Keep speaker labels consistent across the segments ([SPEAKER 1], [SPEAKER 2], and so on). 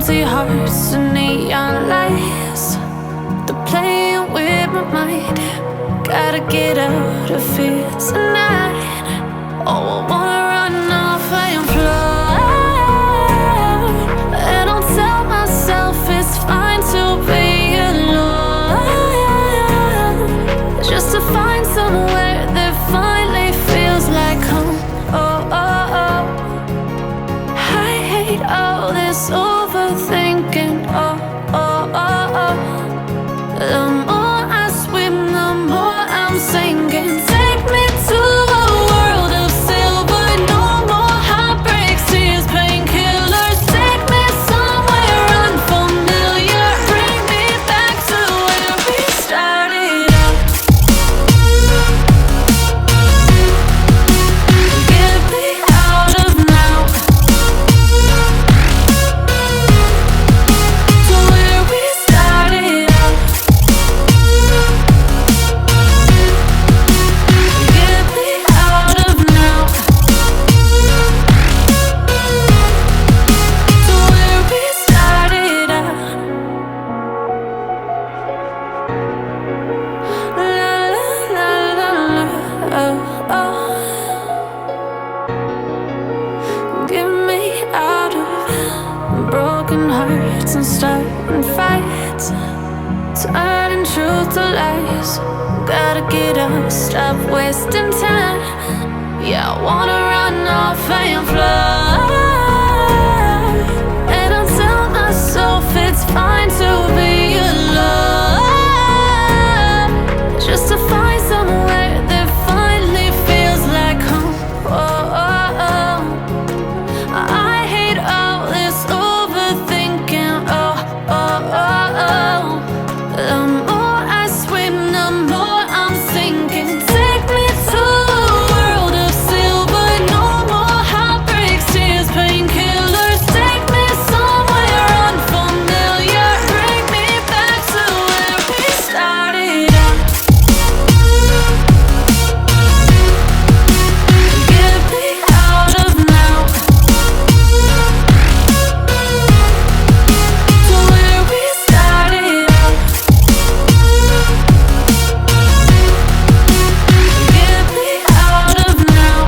[SPEAKER 1] empty hearts and neon lights. They're playing with my mind. Gotta get out of here tonight. Oh, I wanna run off and fly. And I'll tell myself it's fine to be alone, just to find somewhere that finally feels like home. Oh, oh, oh. I hate all this overthinking. Oh, oh, oh, oh. The more I swim, the more I'm sinking. Take me to a world of silver. No more heartbreaks, tears, painkillers. Take me somewhere unfamiliar. Bring me back to where we started out. Get me out of now, to where we started out. Get me out of now, to where we started out. La la la la la, oh, oh. Get me out of broken hearts and starting fights, turning truth to lies. Gotta get up, stop wasting time. Yeah, I wanna run off and fly. And I'll tell myself it's fine to be alone, just to find somewhere that finally feels like home. Oh, oh, oh. I hate all this overthinking. Oh, oh, oh, oh. The more I swim, the more I'm sinking. Take me to a world of silver. No more heartbreaks, tears, painkillers. Take me somewhere unfamiliar. Bring me back to where we started out. Get me out of now, to where we started out. Get me out of now,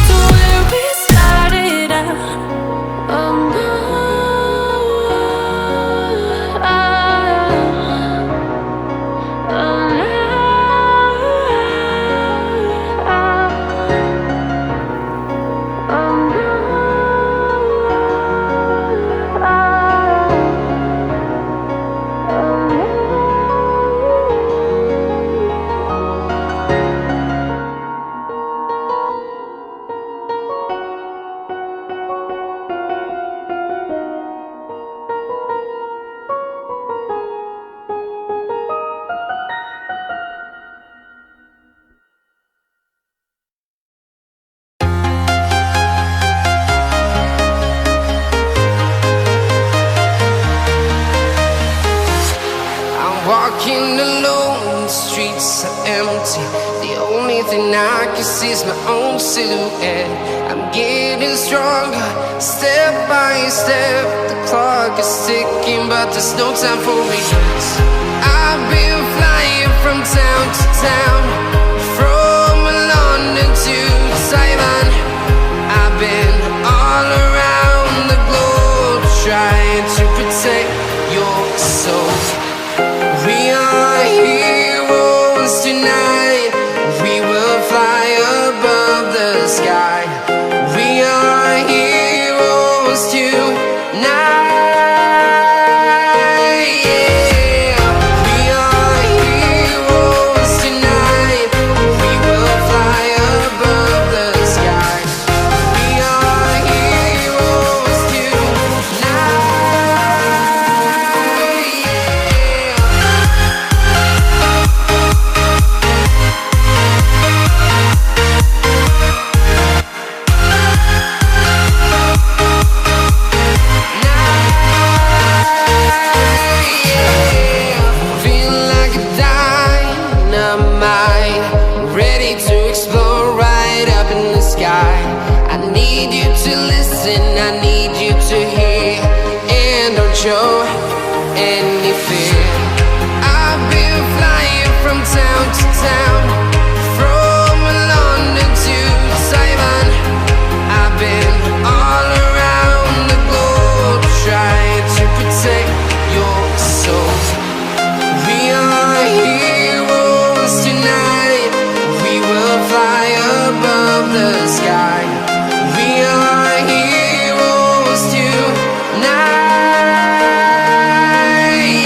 [SPEAKER 1] to where we started out. Oh no, oh
[SPEAKER 2] I'm walking alone, the streets are empty. The only thing I can see is my own silhouette. I'm getting stronger, step by step. The clock is ticking, but there's no time for regrets. I've been flying from town to town, from London to Taiwan. I've been all around the globe, trying to protect your soul. We are heroes tonight. We will fly above the sky. We are heroes tonight. Yeah. We are heroes tonight. We will fly above the sky. We are heroes tonight. Yeah. listen, I need you to hear, and don't show any fear. I've been flying from town to town, from London to Taiwan. I've been all around the globe trying to protect your soul. We are heroes tonight. We will fly above the sky. We are heroes tonight.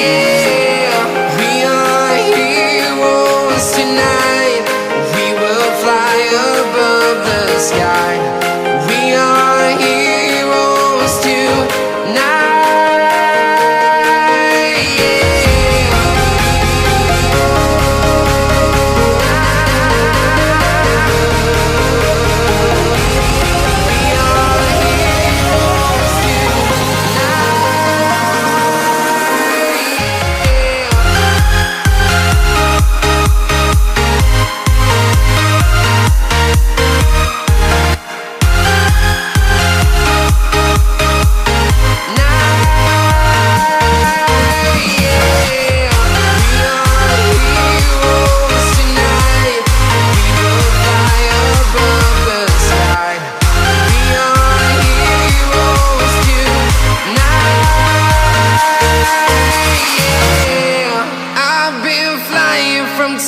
[SPEAKER 2] Yeah. We are heroes tonight. We will fly above the sky. We are heroes tonight.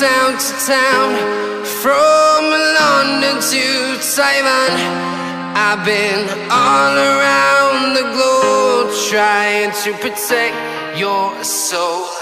[SPEAKER 2] Town to town, from London to Taiwan. I've been all around the globe trying to protect your soul.